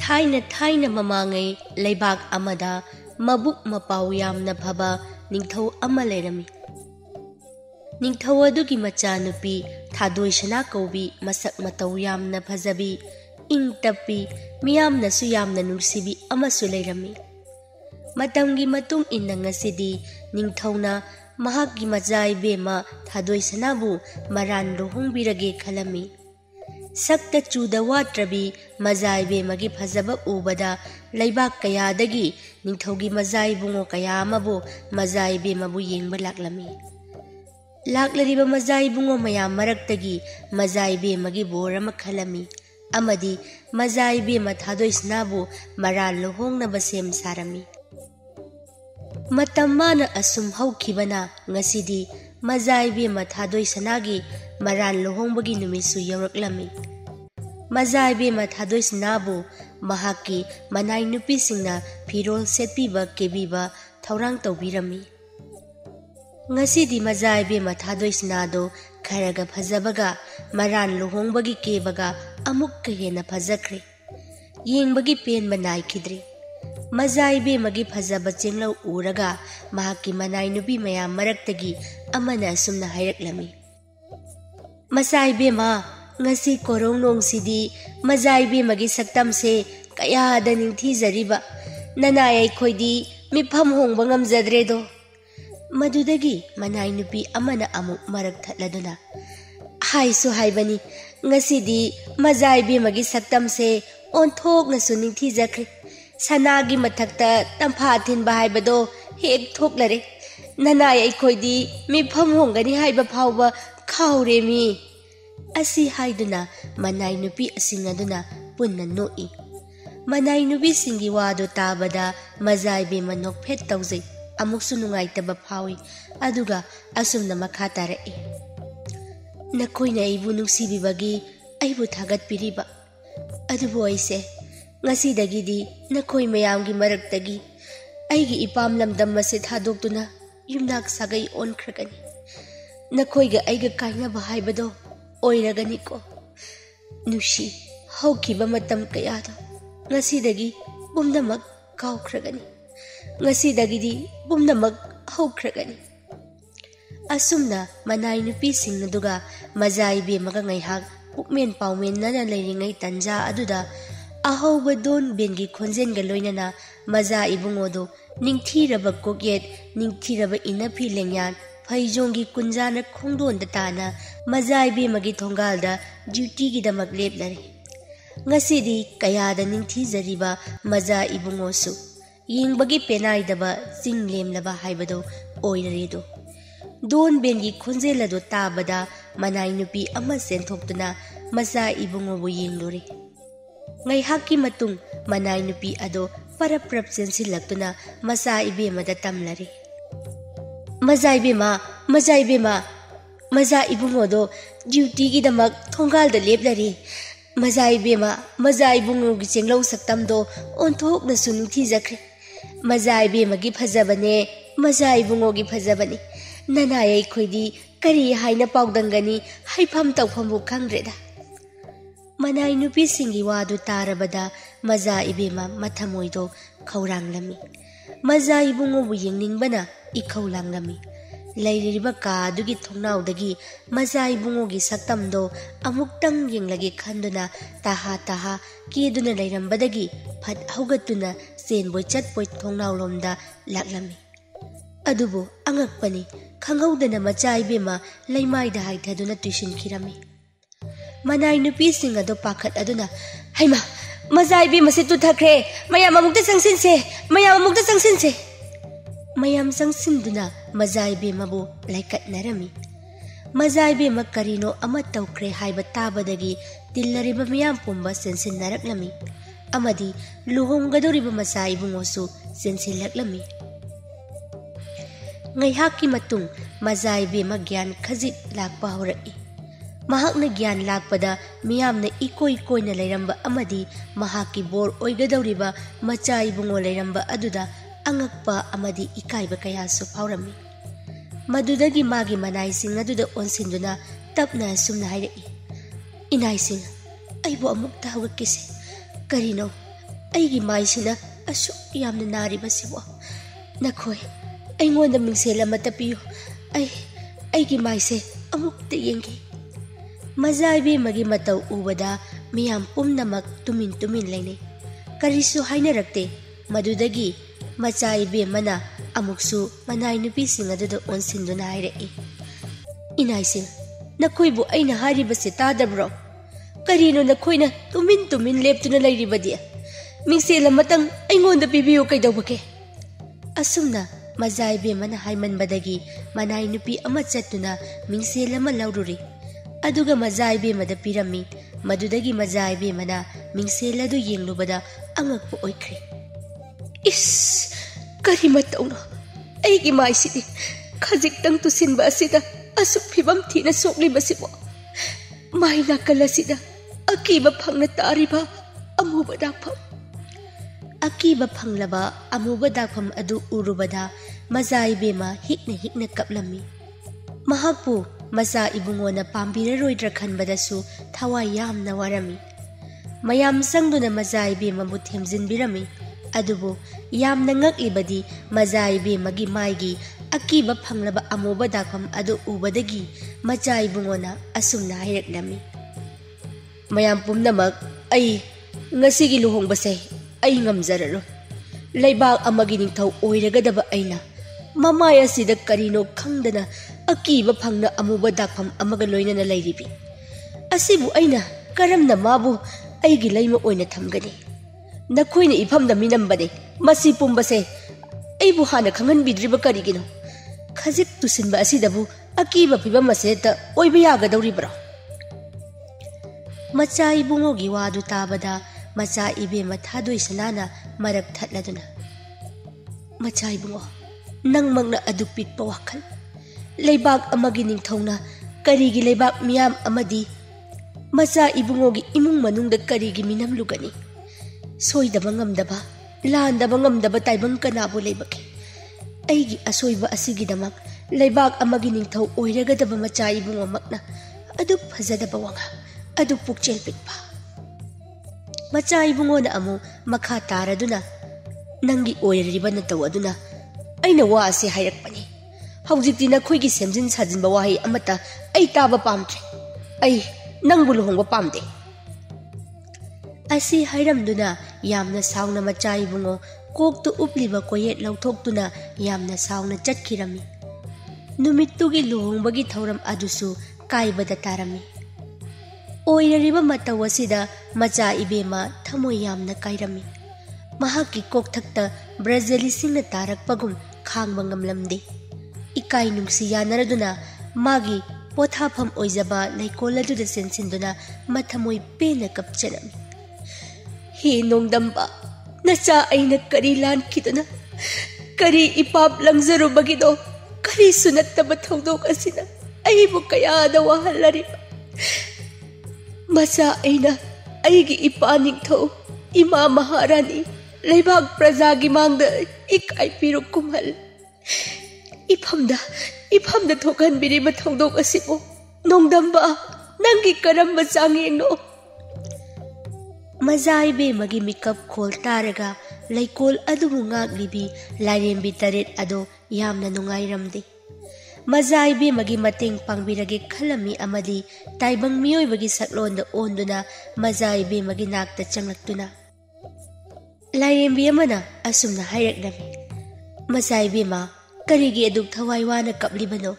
थाइना थाइना ममांगै लेबाक अमदा मबुक मपाउ यामना फबा निंगथौ अमा लेरमी। निंगथौ अदुगी मचानुपी थादोइसना कौबी मसक मतौ यामना फजबी इंग तप्पी मियामनसु यामना नुंगसिबी अमसु लेरमी। मतंगी मतुंग इन्ना ngasiदी निंगथौना महाकी मजाई बेमा थादोइसनाबु मरान लुहोंगबिरगे खलमी। सक्ता चूदा वाट्रबी मजाई बेमगी फजब उबदा लेबाक कयादगी निंगथौगी मजाई बुंगो कयामबु मजाई बेमबु येंगबा लाक्लमी। लाक्लरिबा मजाई बुंगो मयाम मरक्तगी मजाई बेमगी बोरम खलमी अमदी मजाई बेमा थादोइसनाबु मरान लुहोंगनबा सेम सारमी। मतम माना असुम हौखिबना ngasiदी मजाई बेमा थादोइसनागी मरान लुहोंगबगी नुमिसु यौरक्लमी। मजाई बेमा थादोइसनाबु महाकी मनाई नुपीसिंगना फिरोल सेटपीबा केबीबा थौरांग तौबीरमी। ngasiदी मजाई बेमा थादोइसनादो खरगा फजबगा मरान लुहोंगबगी केबगा अमुक्का हेना फजख्रे। येंगबगी पेनबा नाइखिद्रे। मजाई बेमगी फजब चेंगलौ उरगा महाकी मनाई नुपी मयाम मरक्तगी अमना असुमना हायरक्लमी। मसाई बेमा ngasi korong nong sidi मजाई बेमगी सक्तमसे कयादा निंगथीजरिबा ननाय खोइदी मिफम होंगबा ngamjadredo। मदुदगी मनाई नुपी अमना अमुक मरक थलदुना हाइसु हाइबनी ngasiदी मजाई बेमगी सक्तमसे ओंथोकनसु निंगथीजख्रे। सनागी मथक्ता तंफा थिनबा हाइबदो हेक थोकलरे ननाय खोइदी मिफम होंगनी हाइबा फावबा खाउरेमी। असी हाइदुना मनाई नुपी असिंग अदुना पुन्ना नोई। मनाई नुपी सिंगी वादो ताबदा मजाई बेमा नोकफेट तौजै अमुकसु नुंगाइतबा फावी अदुगा असुमना मखा तारई। नखोइना अइबु नुंगसिबिबगी अइबु थागतपिरिबा अदुबु अइसे ngasidagiदी नखोइ मयामगी मरक्तगी अइगी इपाम लमदम मसे थादोक्तुना युमनाक सागै ओनख्रगनी। नखोइगा अइगा काइनाबा हाइबदो ओइरगनिको। नुशी हौखिबा मतम कयादो ngasiदगी बुमनमक काउख्रगनी। ngasidagiदी बुमनमक हौख्रगनी। असुमना मनाई नुपीसिंग अदुगा मजाई बेमगा ngaihak पुकमेन पाउमेन नना लेरिङै तंजा अदुदा अहौब दोन बेनगी खोंजेनगा लोइनना मजा इबुंगोदो निंगथीरबा कोकेट निंगथीरबा इनफी लेंयान फैजोंगी कुंजाना खोंदोंदा ताना मजाई बेमगी थोंगालदा ड्यूटीगिदमक लेपलरे। ngasiदी कयादा निंगथीजरिबा मजा इबुंगोसु येंगबगी पेनाइदबा चिंग लेमलबा हाइबदो ओइररेदो। दोन बेनगी खोंजेलदो ताबदा मनाई नुपी अमा सेंथोक्तुना मजा इबुंगोबु येंगलोरे। ngaihakki matung manai nupi ado paraprap sensilakuna masa ibemada tamlare। मजाई बेमा मजा इबुंगोदो ड्यूटी की दमक थोंगाल द लेपलरे। मजाई बेमा मजा इबुंगोगी चेंगलौ सक्तमदो ओंथोकना सुनिंगथीजख्रे। मजाई बेमगी फजबने मजा इबुंगोगी फजबने ननाय खोइदी करी हाइना पाउदंगनी हाइफम तौफमबु खंग्रेदा। मनाई नुपी सिंगी वादु तारबदा मजा इबेमा मथमोइदो खौरांगलमी। मजा इबुंगोबु येंगनिंगबना इखौलांगलमी। लैरिबा कादुगी थोंनाउदगी मजा इबुंगोगी सक्तमदो अमुक्तंग येंगलगे खंदुना ताहा ताहा केदुना लैरंबदगी फट हौगतुना सेनबोय चटपोय थोंनाउलोमदा लाक्लमी। अदुबो अंगकपनी खंगौदना मजा इबेमा लैमाइदा हाइथदुना तुइसिनखिरमी। मनाई नुपी सिंग अदो पाखत अदुना हाइमा मजाई बेमा से तुथख्रे मयाम अमुक्ता संसिनसे मयाम संसिनदुना मजाई बेमाबु लाइकतनरमी। मजाई बेमा करिनो अमा तौख्रे हाइबा ताबदगी तिल्लरिबा मियाम पुंबा सेंसिननरक्लमी अमदी लुहोंगदोरिबा मसा इबुंगोसु सेंसिनलक्लमी। ngaihakki matung मजाई बेमा ज्ञान खजिक लाकपा हौरई। महाकना ज्ञान लाकपदा मियामना इकोई कोइना लेरंबा अमदी महाकी बोर ओइगदौरिबा मचा इबुंगो लेरंबा अदुदा अंगकपा अमदी इकाइबा कयासु फाउरमी। मदुदगी मागी मनाइसिंग अदुदा ओनसिंदुना तपना असुमना हाइरई इनाइसिंग अइबो अमुक्ता हवक्किसे करिनो अइगी माइसिना असुक यामना नारिबसिबो नखोय अइंगोंदा मिंसेल अमता पियो अइगी माइसे अमुक्ता येंगे मजाइबे मगी मतौ उबदा मियाम पुमनमक तुमिन तुमिन लेने करिसु हाइनरक्ते मदुदगी मचाइबे मना अमुक्सु मनाइ नुपीसिंग अदुदा ओनसिंदुना हाइरई इनाइसिंग नखोइबु अइना हारिबसे तादब्रो करिनो नखोइना तुमिन तुमिन लेप्तुना लैरिबदि मिंसेल अमतंग अइंगोंदा पिबियो कैदौबके असुमना मजाइबे मना हाइमनबदगी मनाइ नुपी अमा चत्तुना मिंसेल अमा लौरुरी अदुगा मजाइबे मदा पिरम्मी मदुदगी मजाइबे मना मिंसेल अदु येंगलुबदा अंगकपो ओइख्रे इस करि मतौनो अइगी माइसिदि खजिक्तंग तुसिनबा असिदा असुक फिबम थीना सोक्लिबसिबो माइ नाकल असिदा अकीबा फंगना तारिबा अमुबा दाखफम अकीबा फंगलबा अमुबा दाखफम अदु उरुबदा मजाइबेमा हिकना कपलम्मी महाकपु मचा इबुंगोना पाम्बिररोइद्रा खनबदसु थवाइ यामना वारमी मयाम संगदुना मजाइबेमाबु थेमजिनबिरमी अदुबु यामना ngakibadi मजाइबेमागी माइगी अकीबा फंगलबा अमुबा दाखफम अदु उबदगी मचा इबुंगोना असुमना हाइरक्लमी मयाम पुमनमक अई ngasiगी लुहोंबसे अई ngamjararo leibaak amagi ningthau oiragadaba aina mamai asida karino khangdana akiba phangna amuba dakpham amaga loinana leiribi asibu aina karamna mabu aigi leima oina thamgani nakhoina ifamda minambane masi pumbase aibu hana khangan bidriba karigino khajik tusinba asidabu akiba phibam aseta oiba yagadawribra मचाई बुंगोगी वादु ताबदा मचा इबे मथादोई सनाना मरक थटलदुना मचाई बुंगो नंग मंगना अदु पिकपा वाखल लेबाक अमगी निंगथौना करिगी लेबाक मियाम अमदी मचा इबुंगोगी इमुंग मनुंगदा करिगी मिनम लुगनी सोइदबा ngamdaba लांदबा ngamdaba ताइबंग कनाबो लेबके अइगी असोइबा असिगिदमक लेबाक अमगी निंगथौ ओइरगदबा मचा इबुंगो मकना अदु फजदबा वांगा अदु पुक्चेल पिकपा मचा इबुंगोना अमु मखा तारदुना नंगी ओइरिबा नतौ अदुना अइना वासे हाइरकपनी हौजिक्ति नखोइगी सेमजिन साजिनबा वाहै अमता अइ ताबा पामद्रे अइ नंगबु लुहोंबा पामदे असी हाइरमदुना यामना साउना मचा इबुंगो कोकतु उपलिबा कोयेट लौथोक्तुना यामना साउना चटखिरमी नुमित्तुगी लुहोंबगी थौरम अदुसु काइबदा तारमी ओइरिबा मतौ असिदा मचा इबेमा थमोय यामना काइरमी महाकी कोकथक्ता ब्राजिलिसिंगना तारकपगुम खांगबा ngamlamde इकाई नुंगसी यानरदुना मागी पोथाफम ओइजबा लैकोलदुदा सेंसिंदुना मथमोय पेना कपचरमी हे नोंगदंबा नचा अइना करी लानखिदुना करी इपाप लंगजरुबगिदो करी सुनत्तबा थौदोक असिना अइबु कयादा वाहल्लरिबा मचा अइना अइगी इपा निंगथौ इमा महारानी लेबाक प्रजागी मांगदा इकाई पिरु कुमहल इफमदा थोकन बिरिबा थौदोक असिबो नोंगदंबा नंगी करम्बा चांगेंनो मजाइबे मगी मिकअप खोल तारगा लैकोल अदुबु ngaklibi लाइरेंबी तरेट अदो यामना नुंगाइरमदे मजाइबे मगी मतेंग पांगबिरगे खलमी अमदी ताइबंग मियोइबगी सकलोंदा ओंदुना मजाइबे मगी नाकता चंगलक्तुना लाइरेंबी अमना असुमना हाइरकलमी मजाइबे मा करिगी अदुक थवाइ वाना कपलिबनो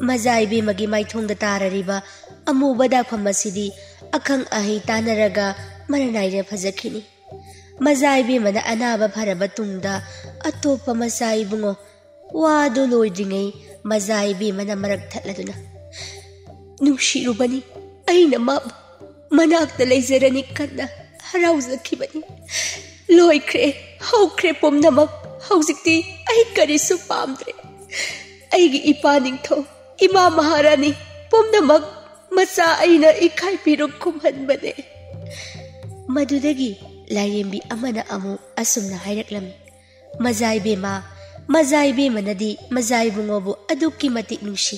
मजाइबे मगी माइथोंदा ताररिबा अमुबदा फमसिदी अखंग अहि तानरगा मरनाइरे फजखिनी मजाइबे मना अनाबा फरबा तुंगदा अतोपा मसाइबुंगो वादो लोइद्रिङै मजाइबे मना मरक थटलदुना नुंशिरुबनी अइना मा मनाक्ता लैजरनी कन्ना हराउजखिबनी लोइख्रे हौख्रे पुमनमक हौजिक्ति अइ करिसु पामद्रे अइगी इपा निंगथौ इमा महारानी पुमनमक मचा अइना इखाइ पिरु कुमहनबने मदुदगी लाइरेंबी अमना अमु असुमना हाइरकलमी मजाइबे मा ꯃꯖꯥꯏꯕꯦꯝꯃꯅꯗꯤ ꯃꯖꯥꯏꯕꯨꯡꯉꯣꯕꯨ ꯑꯗꯨꯛꯀꯤ ꯃꯇꯤꯛ ꯅꯨꯡꯁꯤ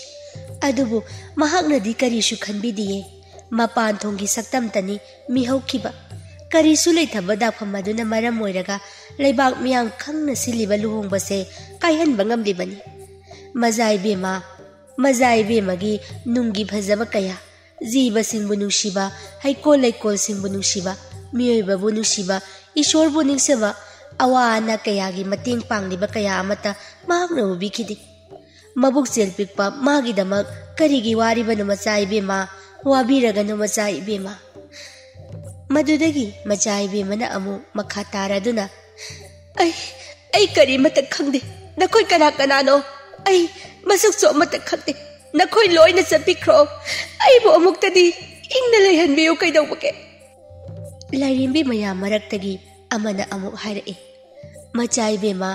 ꯑꯗꯨꯕꯨ ꯃꯍꯥꯛꯅꯗꯤ ꯀꯔꯤꯁꯨ ꯈꯟꯕꯤꯗꯤꯌꯦ ꯃꯄꯥꯟ ꯊꯣꯡꯒꯤ ꯁꯛꯇꯝꯇꯅꯤ ꯃꯤꯍꯧꯈꯤꯕ ꯀꯔꯤꯁꯨ ꯂꯩꯇꯕ ꯗꯥꯛꯐꯝ ꯑꯗꯨꯅ ꯃꯔꯝ ꯑꯣꯏꯔꯒ ꯂꯩꯕꯥꯛ ꯃꯤꯌꯥꯝ ꯈꯪꯅ ꯁꯤꯜꯂꯤꯕ ꯂꯨꯍꯣꯡꯕꯁꯦ ꯀꯥꯏꯍꯟꯕ ꯉꯝꯂꯤꯕꯅꯤ ꯃꯖꯥꯏꯕꯦꯝꯃꯒꯤ ꯅꯨꯡꯒꯤ ꯐꯖꯕ ꯀꯌꯥ ꯖꯤꯕꯁꯤꯡꯕꯨ ꯅꯨꯡꯁꯤꯕ ꯍꯩꯀꯣꯜ ꯂꯩꯀꯣꯜꯁꯤꯡꯕꯨ ꯅꯨꯡꯁꯤꯕ ꯃꯤꯑꯣꯏꯕꯕꯨ ꯅꯨꯡꯁꯤꯕ ꯏꯁꯣꯔꯕꯨ ꯅꯤꯡꯁꯕ ꯑꯋꯥ ꯑꯅꯥ ꯀꯌꯥꯒꯤ ꯃꯇꯦꯡ ꯄꯥꯡꯂꯤꯕ ꯀꯌꯥ ꯑꯃꯠꯇ ꯃꯍꯥꯛꯅ ꯎꯕꯤꯈꯤꯗꯦ ꯃꯕꯨꯛꯆꯦꯜ ꯄꯤꯛꯄ ꯃꯥꯒꯤꯗꯃꯛ ꯀꯔꯤꯒꯤ ꯋꯥꯔꯤꯕꯅꯣ ꯃꯆꯥ ꯏꯕꯦꯝꯃ ꯋꯥꯕꯤꯔꯒꯅꯨ ꯃꯆꯥ ꯏꯕꯦꯝꯃ ꯃꯗꯨꯗꯒꯤ ꯃꯆꯥ ꯏꯕꯦꯝꯃꯅ ꯑꯃꯨꯛ ꯃꯈꯥ ꯇꯥꯔꯗꯨꯅ ꯑꯩ ꯀꯔꯤꯃꯠꯇ ꯈꯪꯗꯦ ꯅꯈꯣꯏ ꯀꯅꯥ ꯀꯅꯥꯅꯣ ꯑꯩ ꯃꯁꯛꯁꯨ ꯑꯃꯠꯇ ꯈꯪꯗꯦ ꯅꯈꯣꯏ ꯂꯣꯏꯅ ꯆꯠꯄꯤꯈ꯭ꯔꯣ ꯑꯩꯕꯨ ꯑꯃꯨꯛꯇꯗꯤ ꯏꯪꯅ ꯂꯩꯍꯟꯕꯤꯌꯨ ꯀꯩꯗꯧꯕꯒꯦ ꯂꯥꯏꯔꯦꯝꯕꯤ ꯃꯌꯥꯝ ꯃꯔꯛꯇꯒꯤ ꯑꯃꯅ ꯑꯃꯨꯛ ꯍꯥꯏꯔꯛꯏ ꯃꯆꯥ ꯏꯕꯦꯝꯃ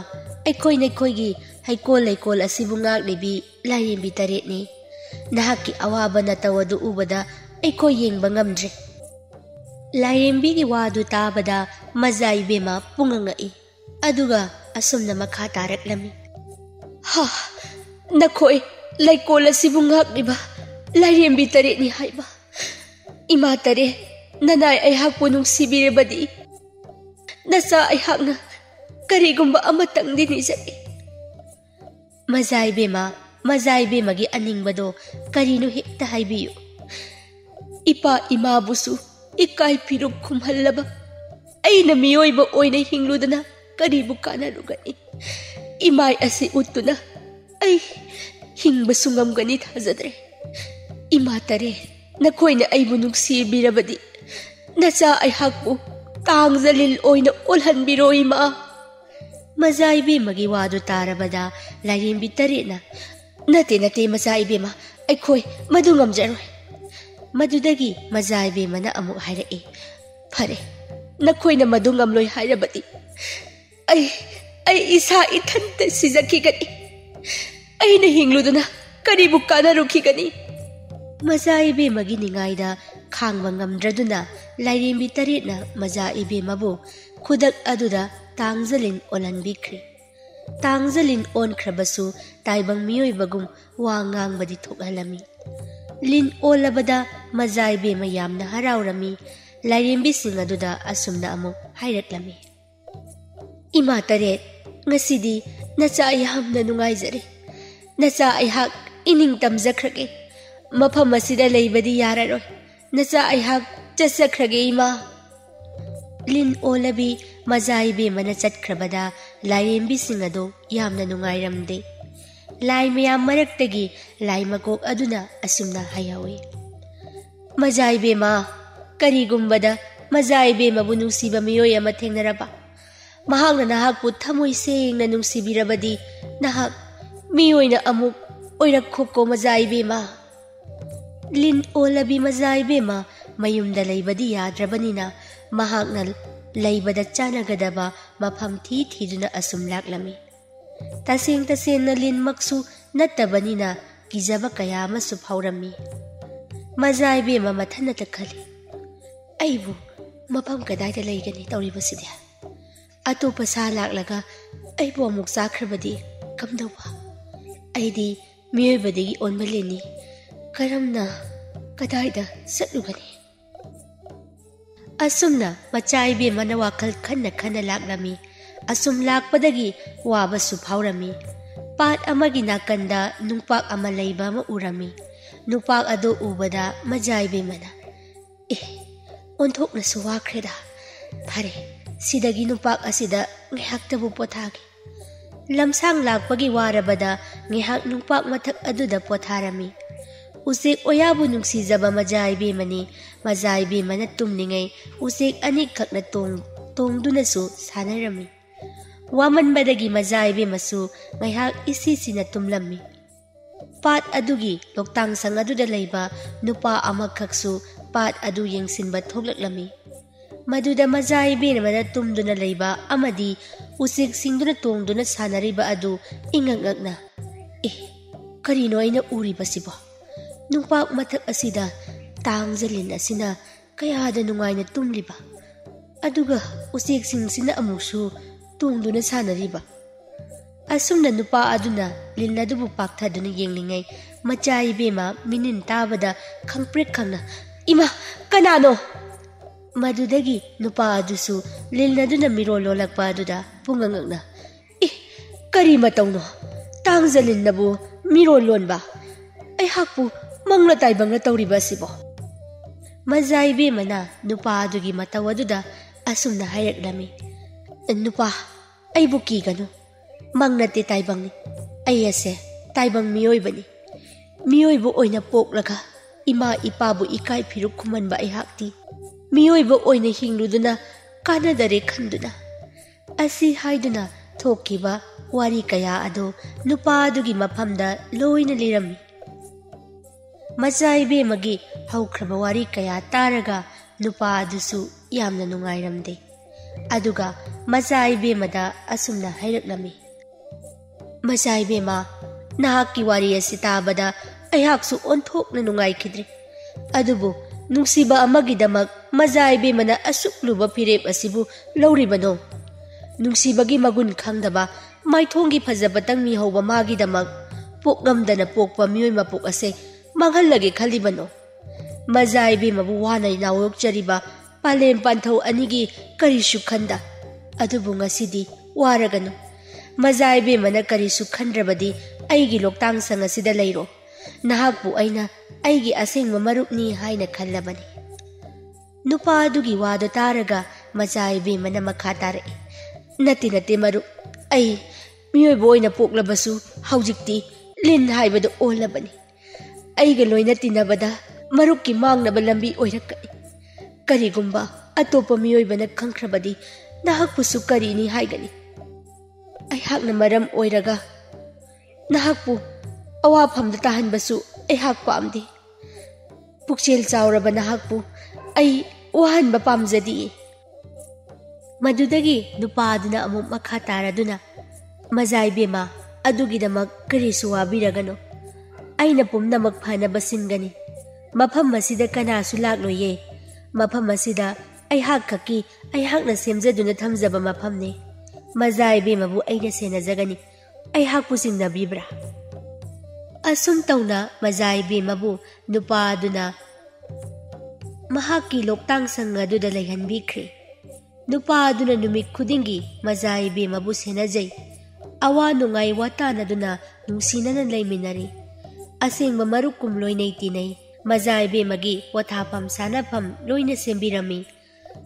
ꯑꯩꯈꯣꯏꯒꯤ ꯍꯩꯀꯣꯜ ꯂꯩꯀꯣꯜ ꯑꯁꯤꯕꯨ ꯉꯥꯛꯂꯤꯕꯤ ꯂꯥꯏꯔꯦꯝꯕꯤ ꯇꯔꯦꯠꯅꯤ ꯅꯍꯥꯛꯀꯤ ꯑꯋꯥꯕ ꯅꯇꯧ ꯑꯗꯨ ꯎꯕꯗ ꯑꯩꯈꯣꯏ ꯌꯦꯡꯕ ꯉꯝꯗ꯭ꯔꯦ ꯂꯥꯏꯔꯦꯝꯕꯤꯒꯤ ꯋꯥꯗꯨ ꯇꯥꯕꯗ ꯃꯆꯥ ꯏꯕꯦꯝꯃ ꯄꯨꯡꯉꯛꯏ ꯑꯗꯨꯒ ꯑꯁꯨꯝꯅ ꯃꯈꯥ ꯇꯥꯔꯛꯂꯝꯃꯤ ꯅꯈꯣꯏ ꯂꯩꯀꯣꯜ ꯑꯁꯤꯕꯨ ꯉꯥꯛꯂꯤꯕ ꯂꯥꯏꯔꯦꯝꯕꯤ ꯇꯔꯦꯠꯅꯤ ꯍꯥꯏꯕ ꯏꯃꯥ ꯇꯔꯦꯠ ꯅꯅꯥꯏ ꯑꯩꯍꯥꯛꯄꯨ ꯅꯨꯡꯁꯤꯕꯤꯔꯕꯗꯤ ꯅꯆꯥ ꯑꯩꯍꯥꯛꯅ ꯀꯔꯤꯒꯨꯝꯕ ꯑꯃꯇꯪꯗꯤ ꯅꯤꯖꯒꯦ ꯃꯆꯥ ꯏꯕꯦꯝꯃꯒꯤ ꯑꯅꯤꯡꯕꯗꯣ ꯀꯔꯤꯅꯣ ꯍꯦꯛꯇ ꯍꯥꯏꯕꯤꯌꯨ ꯏꯄꯥ ꯏꯃꯥꯕꯨꯁꯨ ꯏꯀꯥꯏ ꯐꯤꯔꯨꯛ ꯈꯨꯝꯍꯜꯂꯕ ꯑꯩꯅ ꯃꯤꯑꯣꯏꯕ ꯑꯣꯏꯅ ꯍꯤꯡꯂꯨꯗꯅ ꯀꯔꯤꯕꯨ ꯀꯥꯟꯅꯔꯨꯒꯅꯤ ꯏꯃꯥꯏ ꯑꯁꯤ ꯎꯠꯇꯨꯅ ꯑꯩ ꯍꯤꯡꯕꯁꯨ ꯉꯝꯒꯅꯤ ꯊꯥꯖꯗ꯭ꯔꯦ ꯏꯃꯥ ꯇꯔꯦꯠ ꯅꯈꯣꯏꯅ ꯑꯩꯕꯨ ꯅꯨꯡꯁꯤꯕꯤꯔꯕꯗꯤ ꯅꯆꯥ ꯑꯩꯍꯥꯛꯄꯨ ꯇꯥꯡꯖꯂꯤꯜ ꯑꯣꯏꯅ ꯑꯣꯜꯍꯟꯕꯤꯔꯣ ꯏꯃꯥ ꯃꯆꯥ ꯏꯕꯦꯝꯃꯒꯤ ꯋꯥꯗꯨ ꯇꯥꯔꯕꯗ ꯂꯥꯏꯔꯦꯝꯕꯤ ꯇꯔꯦꯠꯅ ꯅꯠꯇꯦ ꯃꯆꯥ ꯏꯕꯦꯝꯃ ꯑꯩꯈꯣꯏ ꯃꯗꯨ ꯉꯝꯖꯔꯣꯏ ꯃꯗꯨꯗꯒꯤ ꯃꯆꯥ ꯏꯕꯦꯝꯃꯅ ꯑꯃꯨꯛ ꯍꯥꯏꯔꯛꯏ ꯐꯔꯦ ꯅꯈꯣꯏꯅ ꯃꯗꯨ ꯉꯝꯂꯣꯏ ꯍꯥꯏꯔꯕꯗꯤ ꯑꯩ ꯏꯁꯥ ꯏꯊꯟꯇ ꯁꯤꯖꯈꯤꯒꯅꯤ ꯑꯩꯅ ꯍꯤꯡꯂꯨꯗꯨꯅ ꯀꯔꯤꯕꯨ ꯀꯥꯟꯅꯔꯨꯈꯤꯒꯅꯤ ꯃꯆꯥ ꯏꯕꯦꯝꯃꯒꯤ ꯅꯤꯡꯉꯥꯏꯗ ꯈꯥꯡꯕ ꯉꯝꯗ꯭ꯔꯗꯨꯅ ꯂꯥꯏꯔꯦꯝꯕꯤ ꯇꯔꯦꯠꯅ ꯃꯆꯥ ꯏꯕꯦꯝꯃꯕꯨ ꯈꯨꯗꯛ ꯑꯗꯨꯗ ꯇꯥꯡꯖꯂꯤꯟ ꯑꯣꯜꯍꯟꯕꯤꯈ꯭ꯔꯦ ꯇꯥꯡꯖꯂꯤꯟ ꯑꯣꯟꯈ꯭ꯔꯕꯁꯨ ꯇꯥꯏꯕꯪ ꯃꯤꯑꯣꯏꯕꯒꯨꯝ ꯋꯥ ꯉꯥꯡꯕꯗꯤ ꯊꯣꯛꯍꯜꯂꯝꯃꯤ ꯂꯤꯟ ꯑꯣꯜꯂꯕꯗ ꯃꯆꯥ ꯏꯕꯦꯝꯃ ꯌꯥꯝꯅ ꯍꯔꯥꯎꯔꯝꯃꯤ ꯂꯥꯏꯔꯦꯝꯕꯤꯁꯤꯡ ꯑꯗꯨꯗ ꯑꯁꯨꯝꯅ ꯑꯃꯨꯛ ꯍꯥꯏꯔꯛꯂꯝꯃꯤ ꯏꯃꯥ ꯇꯔꯦꯠ ꯉꯁꯤꯗꯤ ꯅꯆꯥ ꯌꯥꯝꯅ ꯅꯨꯡꯉꯥꯏꯖꯔꯦ ꯅꯆꯥ ꯑꯩꯍꯥꯛ ꯏꯅꯤꯡ ꯇꯝꯖꯈ꯭ꯔꯒꯦ ꯃꯐꯝ ꯑꯁꯤꯗ ꯂꯩꯕꯗꯤ ꯌꯥꯔꯔꯣꯏ ꯅꯆꯥ ꯑꯩꯍꯥꯛ ꯆꯠꯆꯈ꯭ꯔꯒꯦ ꯏꯃꯥ ꯂꯤꯟ ꯑꯣꯜꯂꯕꯤ ꯃꯆꯥ ꯏꯕꯦꯝꯃꯅ ꯆꯠꯈ꯭ꯔꯕꯗ ꯂꯥꯏꯔꯦꯝꯕꯤꯁꯤꯡ ꯑꯗꯨ ꯌꯥꯝꯅ ꯅꯨꯡꯉꯥꯏꯔꯝꯗꯦ ꯂꯥꯏ ꯃꯌꯥꯝ ꯃꯔꯛꯇꯒꯤ ꯂꯥꯏ ꯃꯀꯣꯛ ꯑꯗꯨꯅ ꯑꯁꯨꯝꯅ ꯍꯥꯏꯍꯧꯏ ꯃꯆꯥ ꯏꯕꯦꯝꯃ ꯀꯔꯤꯒꯨꯝꯕꯗ ꯃꯆꯥ ꯏꯕꯦꯝꯃꯕꯨ ꯅꯨꯡꯁꯤꯕ ꯃꯤꯑꯣꯏ ꯑꯃ ꯊꯦꯡꯅꯔꯕ ꯃꯍꯥꯛꯅ ꯅꯍꯥꯛꯄꯨ ꯊꯃꯣꯏ ꯁꯦꯡꯅ ꯅꯨꯡꯁꯤꯕꯤꯔꯕꯗꯤ ꯅꯍꯥꯛ ꯃꯤꯑꯣꯏꯅ ꯑꯃꯨꯛ ꯑꯣꯏꯔꯛꯈꯣꯀꯣ ꯃꯆꯥ ꯏꯕꯦꯝꯃ ꯂꯤꯟ ꯑꯣꯜꯂꯕꯤ ꯃꯆꯥ ꯏꯕꯦꯝꯃ ꯃꯌꯨꯝꯗ ꯂꯩꯕꯗꯤ ꯌꯥꯗ꯭ꯔꯕꯅꯤನ ꯃꯍꯥꯛꯅ ꯂꯩꯕꯗ ꯆꯥꯅꯒꯗꯕ ꯃꯐꯝ ꯊꯤꯗꯨꯅ ꯑꯁꯨꯝ ꯂꯥꯛꯂꯝꯃꯤ ꯇꯁꯦꯡꯅ ꯂꯤꯟꯃꯛꯁꯨ ꯅꯠꯇꯕꯅꯤꯅ ꯀꯤꯖꯕ ꯀꯌꯥ ꯑꯃꯁꯨ ꯐꯥꯎꯔꯝꯃꯤ ꯃꯆꯥ ꯏꯕꯦꯝꯃ ꯃꯊꯟꯇ ꯈꯜꯂꯤ ꯑꯩꯕꯨ ꯃꯐꯝ ꯀꯗꯥꯏꯗ ꯂꯩꯒꯅꯤ ꯇꯧꯔꯤꯕꯁꯤꯗꯤ ꯑꯇꯣꯞꯄ ꯁꯥ ꯂꯥꯛꯂꯒ ꯑꯩꯕꯨ ꯑꯃꯨꯛ ꯆꯥꯈ꯭ꯔꯕꯗꯤ ꯀꯝꯗꯧꯕ ꯑꯩꯗꯤ ꯃꯤꯑꯣꯏꯕꯗꯒꯤ ꯑꯣꯟꯕ ꯂꯤꯟꯅꯤ ꯀꯔꯝꯅ ꯀꯗꯥꯏꯗ ꯆꯠꯂꯨꯒꯅꯤ ꯑꯁꯨꯝꯅ ꯃꯆꯥ ꯏꯕꯦꯝꯃꯅ ꯋꯥꯈꯜ ꯈꯟꯅ ꯂꯥꯛꯂꯝꯃꯤ ꯑꯁꯨꯝ ꯂꯥꯛꯄꯗꯒꯤ ꯋꯥꯕꯁꯨ ꯐꯥꯎꯔꯝꯃꯤ ꯄꯥꯠ ꯑꯃꯒꯤ ꯅꯥꯀꯟꯗ ꯅꯨꯡꯄꯥꯛ ꯑꯃ ꯂꯩꯕ ꯑꯃ ꯎꯔꯝꯃꯤ ꯅꯨꯡꯄꯥꯛ ꯑꯗꯨ ꯎꯕꯗ ꯃꯆꯥ ꯏꯕꯦꯝꯃꯅ ꯑꯣꯟꯊꯣꯛꯅꯁꯨ ꯋꯥꯈ꯭ꯔꯦꯗ ꯐꯔꯦ ꯁꯤꯗꯒꯤ ꯅꯨꯡꯄꯥꯛ ꯑꯁꯤꯗ ꯉꯥꯏꯍꯥꯛꯇꯕꯨ ꯄꯣꯊꯥꯒꯦ ꯂꯝꯁꯥꯡ ꯂꯥꯛꯄꯒꯤ ꯋꯥꯔꯕꯗ ꯉꯥꯏꯍꯥꯛ ꯅꯨꯡꯄꯥꯛ ꯃꯊꯛ ꯑꯗꯨꯗ ꯄꯣꯊꯥꯔꯝꯃꯤ ꯎꯆꯦꯛ ꯑꯣꯌꯥꯕꯨ ꯅꯨꯡꯁꯤꯖꯕ ꯃꯆꯥ ꯏꯕꯦꯝꯃꯅꯤ ꯃꯆꯥ ꯏꯕꯦꯝꯃꯅ ꯇꯨꯝꯂꯤꯉꯩ ꯎꯆꯦꯛ ꯑꯅꯤꯈꯛꯅ ꯇꯣꯡꯗꯨꯅꯁꯨ ꯁꯥꯟꯅꯔꯝꯃꯤ ꯋꯥꯃꯟꯕꯗꯒꯤ ꯃꯆꯥ ꯏꯕꯦꯝꯃꯁꯨ ꯉꯥꯏꯍꯥꯛ ꯏꯁꯤꯁꯤꯅ ꯇꯨꯝꯂꯝꯃꯤ ꯄꯥꯠ ꯑꯗꯨꯒꯤ ꯂꯣꯛꯇꯥꯡꯁꯪ ꯑꯗꯨꯗ ꯂꯩꯕ ꯅꯨꯄꯥ ꯑꯃꯈꯛꯁꯨ ꯄꯥꯠ ꯑꯗꯨ ꯌꯦꯡꯁꯤꯟꯕ ꯊꯣꯛꯂꯛꯂꯝꯃꯤ ꯃꯗꯨꯗ ꯃꯆꯥ ꯏꯕꯦꯝꯃꯅ ꯇꯨꯝꯗꯨꯅ ꯂꯩꯕ ꯑꯃꯗꯤ ꯎꯆꯦꯛꯁꯤꯡꯗꯨꯅ ꯇꯣꯡꯗꯨꯅ ꯁꯥꯟꯅꯔꯤꯕ ꯑꯗꯨ ꯏꯉꯛꯉꯛꯅ ꯀꯔꯤꯅꯣ ꯑꯩꯅ ꯎꯔꯤꯕꯁꯤꯕꯣ ꯅꯨꯡꯄꯥꯛ ꯃꯊꯛ ꯑꯁꯤꯗ ꯇꯥꯡꯖꯂꯤꯟ ꯑꯁꯤꯅ ꯀꯌꯥꯗ ꯅꯨꯡꯉꯥꯏꯅ ꯇꯨꯝꯂꯤꯕ ꯑꯗꯨꯒ ꯎꯆꯦꯛꯁꯤꯡꯁꯤꯅ ꯑꯃꯨꯛꯁꯨ ꯇꯣꯡꯗꯨꯅ ꯁꯥꯟꯅꯔꯤꯕ Asumna nupa aduna lin adubu pakthaduna yenglingai macha ibema minin tabada khangprek khangna ima kanano madudagi nupa adusu lin aduna miro lolakpa aduda pungangangna kari matauno tangzalin nabu miro lonba ai hakpu mangla taibangna tawriba sibo maja ibemana nupa adugi mataw aduda asumna hairaklami nupa aibu kiganu mangnate taibangni ayase taibang miyoibani miyoibo oina poklaga ima ipabu ikai phiru khumanba aihakti miyoibo oina hingluduna kanadare khanduna asi haiduna thokiba wari kaya ado nupa adugi maphamda loina lirami macha ibemagi haukraba wari kaya taraga nupa adusu yamna nungairamde aduga macha ibemada asumna hairaklami macha ibema nahakki wari asi tabada aihaksu onthokna nungaikidre adubu nungsiba amagidamak macha ibemana asukluba firep asibu lauribano nungsibagi magun khangdaba maithongi fajabatang mi hauba magidamak pokgamdana pokpa miyoi mapok ase manghallage khalibano macha ibemabu wana nawokchariba palem panthau anigi karisu khanda adubu ngasidi waragano macha ibemana karisu khandrabadi aigi loktang sangasida leiro nahakpu aina aigi asengma marupni haina khallabani nupa adugi wado taraga macha ibemana makha tare nati marup ai miyoibo oina poklabasu haujikti lin haibadu olabani aiga loina tinabada marupki mangnaba lambi oirakai karigumba atopa miyoibana khangkhrabadi nahakpusu karini haigani aihakna maram oiraga nahakpu awafamda tahanbasu aihak pamdi pukchel chawraba nahakpu ai wahanba pamjadi madudagi nupa aduna amu makha taraduna macha ibema adugidamak karisu wabiragano aina pumnamak phanaba singani mafam masida kanasu lakloye mafam masida aihak khaki aihakna semjaduna thamjaba mafamne macha ibemabu aina senajagani aihakpu singnabibra asum tauna macha ibemabu nupa aduna mahakki loktang sanga aduda laihanbikhre nupa aduna numit khudingi macha ibemabu senajai awa nungai watanaduna nungsinana laiminari asengma marukum loinai tinai macha ibemagi wathapam sanapam loina sembirami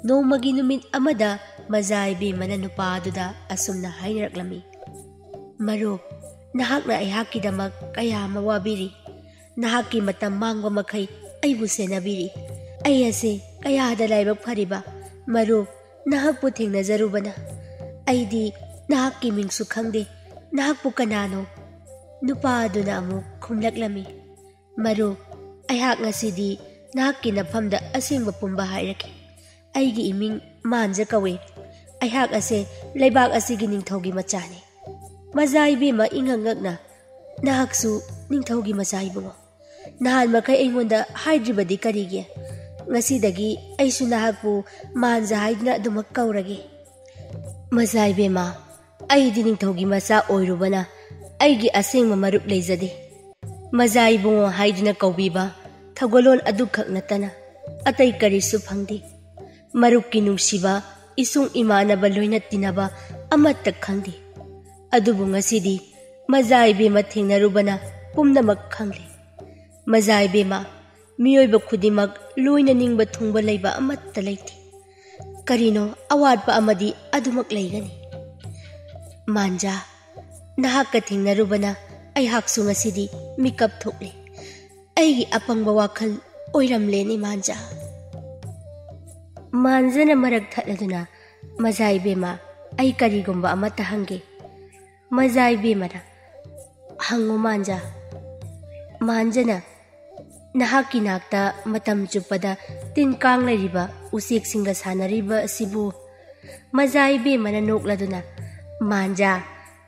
nomagi numit amada macha ibemana nupa aduda asumna hainaraklami marup nahakna aihakkidamak kaya mawabiri nahakki matam mangwa makhai aibu senabiri ai ase kayada laibak phariba marup nahakpu thengnajarubana aidi nahakki mingsu khangde nahakpu kanano nupa aduna amu khumlaklami marup aihak ngasidi nahakki nafamda asengba pumba hairaki aigi iming manja kawe aihak ase leibak asigi ningthaugi machani macha ibema ingangakna nahaksu ningthaugi macha ibungo nahan makai aingonda haidribadi karige ngasidagi aisu nahakpu manja haidna adumak kaurage macha ibema aidi ningthaugi macha oirubana aigi asengma marup leijade macha ibungo haidna kaubiba thagolon adukhak natana atai karisu phangdi marupki nungsiba isung imanaba loina tinaba amatta khangdi adubu ngasidi macha ibema thengnarubana pumnamak khangli macha ibema miyoiba khudimak loina ningba thungba leiba amatta leiti karino awatpa amadi adumak leigani manja nahakka thengnarubana aihaksu ngasidi mikap thokle aigi apangba wakhal oiramleni manjana marak thatladuna macha ibema ai karigumba amata hange macha ibemana hango manjana nahakki nakta matam chupada tin kang lairiba usik singa sanariba asibu macha ibemana nokladuna manja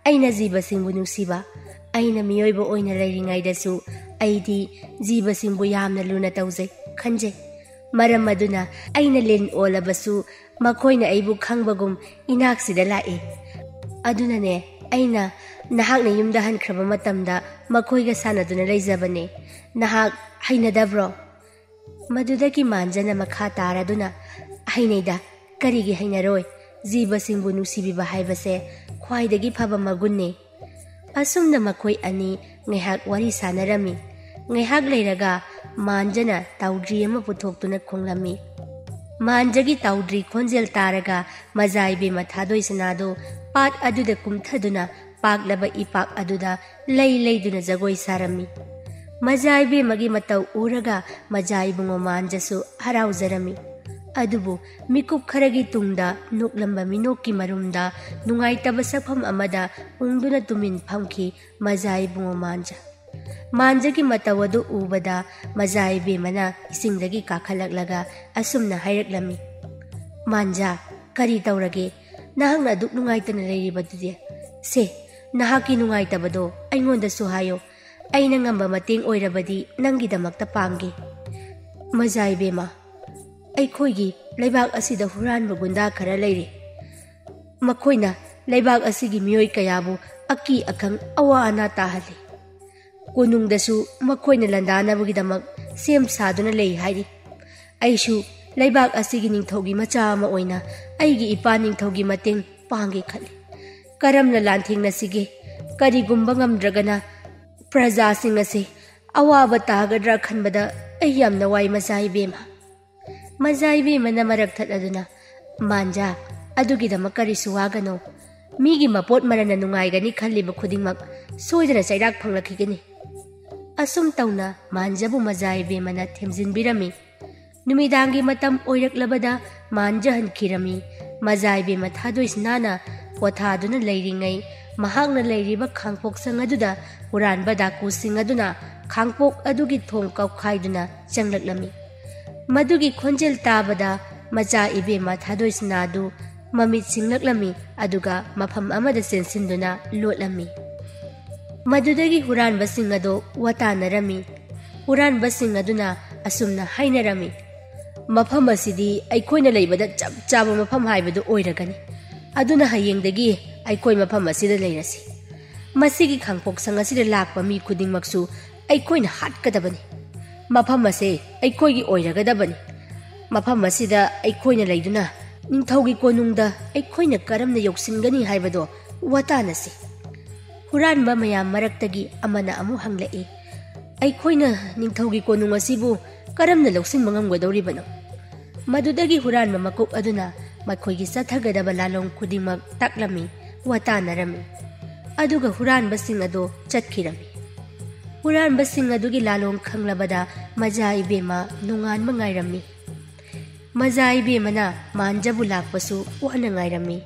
aina jiba singbu nungsiba aina miyoiba oina lairingai aidi jiba singbu yamna luna taujai khanjai maram aduna aina len olabasu makoina aibu khangbagum inaksida lae aduna ne ꯑꯩꯅ ꯅꯍꯥꯛꯅ ꯌꯨꯝꯗ ꯍꯟꯈ꯭ꯔꯕ ꯃꯇꯝꯗ ꯃꯈꯣꯏꯒ ꯁꯥꯟꯅꯗꯨꯅ ꯂꯩꯖꯕꯅꯦ. ꯅꯍꯥꯛ ꯍꯩꯅꯗꯕ꯭ꯔꯣ? ꯃꯗꯨꯗꯒꯤ ꯃꯥꯟꯖꯅ ꯃꯈꯥ ꯇꯥꯔꯗꯨꯅ ꯍꯩꯅꯩꯗ, ꯀꯔꯤꯒꯤ ꯍꯩꯅꯔꯣꯏ? ꯖꯤꯕꯁꯤꯡꯕꯨ ꯅꯨꯡꯁꯤꯕꯤꯕ ꯍꯥꯏꯕꯁꯦ ꯈ꯭ꯋꯥꯏꯗꯒꯤ ꯐꯕ ꯃꯒꯨꯟꯅꯦ. ꯑꯁꯨꯝꯅ ꯃꯈꯣꯏ ꯑꯅꯤ ꯉꯥꯏꯍꯥꯛ ꯋꯥꯔꯤ ꯁꯥꯟꯅꯔꯝꯃꯤ. ꯉꯥꯏꯍꯥꯛ ꯂꯩꯔꯒ ꯃꯥꯟꯖꯅ ꯇꯥꯎꯗ꯭ꯔꯤ ꯑꯃ ꯄꯨꯊꯣꯛꯇꯨꯅ ꯈꯣꯡꯂꯝꯃꯤ. ꯃꯥꯟꯖꯒꯤ ꯇꯥꯎꯗ꯭ꯔꯤ ꯈꯣꯟꯖꯦꯜ ꯇꯥꯔꯒ ꯃꯖꯥ ꯏꯕꯦꯝꯃ ꯊꯥꯗꯣꯏꯁꯅꯥꯗꯨ ꯄꯥꯠ ꯑꯗꯨꯗ ꯀꯨꯝꯊꯗꯨꯅ ꯄꯥꯛꯂꯕ ꯏꯄꯥꯛ ꯑꯗꯨꯗ ꯂꯩ ꯂꯩꯗꯨꯅ ꯖꯒꯣꯏ ꯁꯥꯔꯝꯃꯤ. ꯃꯖꯥ ꯏꯕꯦꯝꯃꯒꯤ ꯃꯇꯧ ꯎꯔꯒ ꯃꯖꯥ ꯏꯕꯨꯡꯉꯣ ꯃꯥꯟꯖꯁꯨ ꯍꯔꯥꯎꯖꯔꯝꯃꯤ. ꯑꯗꯨꯕꯨ ꯃꯤꯀꯨꯞ ꯈꯔꯒꯤ ꯇꯨꯡꯗ ꯅꯣꯛꯂꯝꯕ ꯃꯤꯅꯣꯛꯀꯤ ꯃꯔꯨꯝꯗ ꯅꯨꯡꯉꯥꯏꯇꯕ ꯁꯛꯐꯝ ꯑꯃꯗ ꯎꯪꯗꯨꯅ ꯇꯨꯃꯤꯟ ꯐꯝꯈꯤ ꯃꯖꯥ ꯏꯕꯨꯡꯉꯣ ꯃꯥꯟꯖ. ꯃꯥꯟꯖꯒꯤ ꯃꯇꯧ ꯑꯗꯨ ꯎꯕꯗ ꯃꯖꯥ ꯏꯕꯦꯝꯃꯅ ꯏꯁꯤꯡꯗꯒꯤ ꯀꯥꯈꯠꯂꯛꯂꯒ ꯑꯁꯨꯝꯅ ꯍꯥꯏꯔꯛꯂꯝꯃꯤ. ꯃꯥꯟꯖ, ꯀꯔꯤ ꯇꯧꯔꯒꯦ? ꯅꯍꯥꯛꯅ ꯑꯗꯨꯛ ꯅꯨꯡꯉꯥꯏꯇꯅ ꯂꯩꯔꯤꯕꯗꯨꯗꯤ? ꯁꯦ, ꯅꯍꯥꯛꯀꯤ ꯅꯨꯡꯉꯥꯏꯇꯕꯗꯣ ꯑꯩꯉꯣꯟꯗꯁꯨ ꯍꯥꯏꯌꯣ. ꯑꯩꯅ ꯉꯝꯕ ꯃꯇꯦꯡ ꯑꯣꯏꯔꯕꯗꯤ ꯅꯪꯒꯤꯗꯃꯛꯇ ꯄꯥꯡꯒꯦ. ꯃꯖꯥ ꯏꯕꯦꯝꯃ, ꯑꯩꯈꯣꯏꯒꯤ ꯂꯩꯕꯥꯛ ꯑꯁꯤꯗ ꯍꯨꯔꯥꯟꯕ ꯒꯨꯟꯗꯥ ꯈꯔ ꯂꯩꯔꯦ. ꯃꯈꯣꯏꯅ ꯂꯩꯕꯥꯛ ꯑꯁꯤꯒꯤ ꯃꯤꯑꯣꯏ ꯀꯌꯥꯕꯨ ꯑꯀꯤ ꯑꯈꯪ ꯑꯋꯥ ꯑꯅꯥ ꯇꯥꯍꯜꯂꯤ. ꯀꯣꯅꯨꯡꯗꯁꯨ ꯃꯈꯣꯏꯅ ꯂꯥꯟꯗꯥꯅꯕꯒꯤꯗꯃꯛ ꯁꯦꯝ ꯁꯥꯗꯨꯅ ꯂꯩ ꯍꯥꯏꯔꯤ. ꯑꯩꯁꯨ ꯂꯩꯕꯥꯛ ꯑꯁꯤꯒꯤ ꯅꯤꯡꯊꯧꯒꯤ ꯃꯆꯥ ꯑꯃ ꯑꯣꯏꯅ ꯑꯩꯒꯤ ꯏꯄꯥ ꯅꯤꯡꯊꯧꯒꯤ ꯃꯇꯦꯡ ꯄꯥꯡꯒꯦ ꯈꯜꯂꯤ. ꯀꯔꯝꯅ ꯂꯥꯟꯊꯦꯡꯅꯁꯤꯒꯦ? ꯀꯔꯤꯒꯨꯝꯕ ꯉꯝꯗ꯭ꯔꯒꯅ ꯄ꯭ꯔꯖꯥꯁꯤꯡ ꯑꯁꯤ ꯑꯋꯥꯕ ꯇꯥꯒꯗ꯭ꯔꯥ ꯈꯟꯕꯗ ꯑꯩ ꯌꯥꯝꯅ ꯋꯥꯏ ꯃꯖꯥ ꯏꯕꯦꯝꯃ. ꯃꯖꯥ ꯏꯕꯦꯝꯃꯅ ꯃꯔꯛ ꯊꯠꯂꯗꯨꯅ, ꯃꯥꯟꯖ, ꯑꯗꯨꯒꯤꯗꯃꯛ ꯀꯔꯤꯁꯨ ꯋꯥꯒꯅꯣ. ꯃꯤꯒꯤ ꯃꯄꯣꯠ ꯃꯔꯟꯅ ꯅꯨꯡꯉꯥꯏꯒꯅꯤ ꯈꯜꯂꯤꯕ ꯈꯨꯗꯤꯡꯃꯛ ꯁꯣꯏꯗꯅ ꯆꯩꯔꯥꯛ ꯐꯪꯂꯛꯈꯤꯒꯅꯤ. ꯑꯁꯨꯝ ꯇꯧꯅ ꯃꯥꯟꯖꯕꯨ ꯃꯖꯥ ꯏꯕꯦꯝꯃꯅ ꯊꯦꯝꯖꯤꯟꯕꯤꯔꯝꯃꯤ. ꯅꯨꯃꯤꯗꯥꯡꯒꯤ ꯃꯇꯝ ꯑꯣꯏꯔꯛꯂꯕꯗ ꯃꯥꯟꯖ ꯍꯟꯈꯤꯔꯝꯃꯤ. ꯃꯖꯥ ꯏꯕꯦꯝꯃ ꯊꯥꯗꯣꯏꯁꯅꯥꯅ ꯄꯣꯊꯥꯗꯨꯅ ꯂꯩꯔꯤꯉꯩ ꯃꯍꯥꯛꯅ ꯂꯩꯔꯤꯕ ꯈꯥꯡꯄꯣꯛꯁꯪ ꯑꯗꯨꯗ ꯍꯨꯔꯥꯟꯕ ꯗꯥꯀꯨꯁꯤꯡ ꯑꯗꯨꯅ ꯈꯥꯡꯄꯣꯛ ꯑꯗꯨꯒꯤ ꯊꯣꯡ ꯀꯧꯈꯥꯏꯗꯨꯅ ꯆꯪꯂꯛꯂꯝꯃꯤ. ꯃꯗꯨꯒꯤ ꯈꯣꯟꯖꯦꯜ ꯇꯥꯕꯗ ꯃꯆꯥ ꯏꯕꯦꯝꯃ ꯊꯥꯗꯣꯏꯁꯅꯥꯗꯨ ꯃꯃꯤꯠ ꯁꯤꯡꯂꯛꯂꯝꯃꯤ. ꯑꯗꯨꯒ ꯃꯐꯝ ꯑꯃꯗ ꯆꯦꯟꯁꯤꯟꯗꯨꯅ ꯂꯣꯠꯂꯝꯃꯤ. ꯃꯗꯨꯗꯒꯤ ꯍꯨꯔꯥꯟꯕꯁꯤꯡ ꯑꯗꯨ ꯋꯥꯇꯥꯅꯔꯝꯃꯤ. ꯍꯨꯔꯥꯟꯕꯁꯤꯡ ꯑꯗꯨꯅ ꯑꯁꯨꯝꯅ ꯍꯥꯏꯅꯔꯝꯃꯤ. ꯃꯐꯝ ꯑꯁꯤꯗꯤ ꯑꯩꯈꯣꯏꯅ ꯂꯩꯕꯗ ꯆꯞ ꯆꯥꯕ ꯃꯐꯝ ꯍꯥꯏꯕꯗꯨ ꯑꯣꯏꯔꯒꯅꯤ. ꯑꯗꯨꯅ ꯍꯌꯦꯡꯗꯒꯤ ꯑꯩꯈꯣꯏ ꯃꯐꯝ ꯑꯁꯤꯗ ꯂꯩꯔꯁꯤ. ꯃꯁꯤꯒꯤ ꯈꯥꯡꯄꯣꯛꯁꯪ ꯑꯁꯤꯗ ꯂꯥꯛꯄ ꯃꯤ ꯈꯨꯗꯤꯡꯃꯛꯁꯨ ꯑꯩꯈꯣꯏꯅ ꯍꯥꯠꯀꯗꯕꯅꯤ. ꯃꯐꯝ ꯑꯁꯤ ꯑꯩꯈꯣꯏꯒꯤ ꯑꯣꯏꯔꯒꯗꯕꯅꯤ. ꯃꯐꯝ ꯑꯁꯤꯗ ꯑꯩꯈꯣꯏꯅ ꯂꯩꯗꯨꯅ ꯅꯤꯡꯊꯧꯒꯤ ꯀꯣꯅꯨꯡꯗ ꯑꯩꯈꯣꯏꯅ ꯀꯔꯝꯅ ꯌꯧꯁꯤꯟꯒꯅꯤ ꯍꯥꯏꯕꯗꯣ ꯋꯥꯇꯥꯅꯁꯤ. ꯍꯨꯔꯥꯟꯕ ꯃꯌꯥꯝ ꯃꯔꯛꯇꯒꯤ ꯑꯃꯅ ꯑꯃꯨꯛ ꯍꯪꯂꯛꯏ. ꯑꯩꯈꯣꯏꯅ ꯅꯤꯡꯊꯧꯒꯤ ꯀꯣꯅꯨꯡ ꯑꯁꯤꯕꯨ ꯀꯔꯝꯅ ꯂꯧꯁꯤꯟꯕ ꯉꯝꯒꯗꯧꯔꯤꯕꯅꯣ? ꯃꯗꯨꯗꯒꯤ ꯍꯨꯔꯥꯟꯕ ꯃꯀꯣꯛ ꯑꯗꯨꯅ ꯃꯈꯣꯏꯒꯤ ꯆꯠꯊꯒꯗꯕ ꯂꯥꯂꯣꯡ ꯈꯨꯗꯤꯡꯃꯛ ꯇꯥꯛꯂꯝꯃꯤ, ꯋꯥꯇꯥꯅꯔꯝꯃꯤ. ꯑꯗꯨꯒ ꯍꯨꯔꯥꯟꯕꯁꯤꯡ ꯑꯗꯨ ꯆꯠꯈꯤꯔꯝꯃꯤ. ꯍꯨꯔꯥꯟꯕꯁꯤꯡ ꯑꯗꯨꯒꯤ ꯂꯥꯂꯣꯡ ꯈꯪꯂꯕꯗ ꯃꯖꯥ ꯏꯕꯦꯝꯃ ꯅꯣꯡꯉꯥꯟꯕ ꯉꯥꯏꯔꯝꯃꯤ. ꯃꯖꯥ ꯏꯕꯦꯝꯃꯅ ꯃꯥꯟꯖꯕꯨ ꯂꯥꯛꯄꯁꯨ ꯋꯥꯅ ꯉꯥꯏꯔꯝꯃꯤ.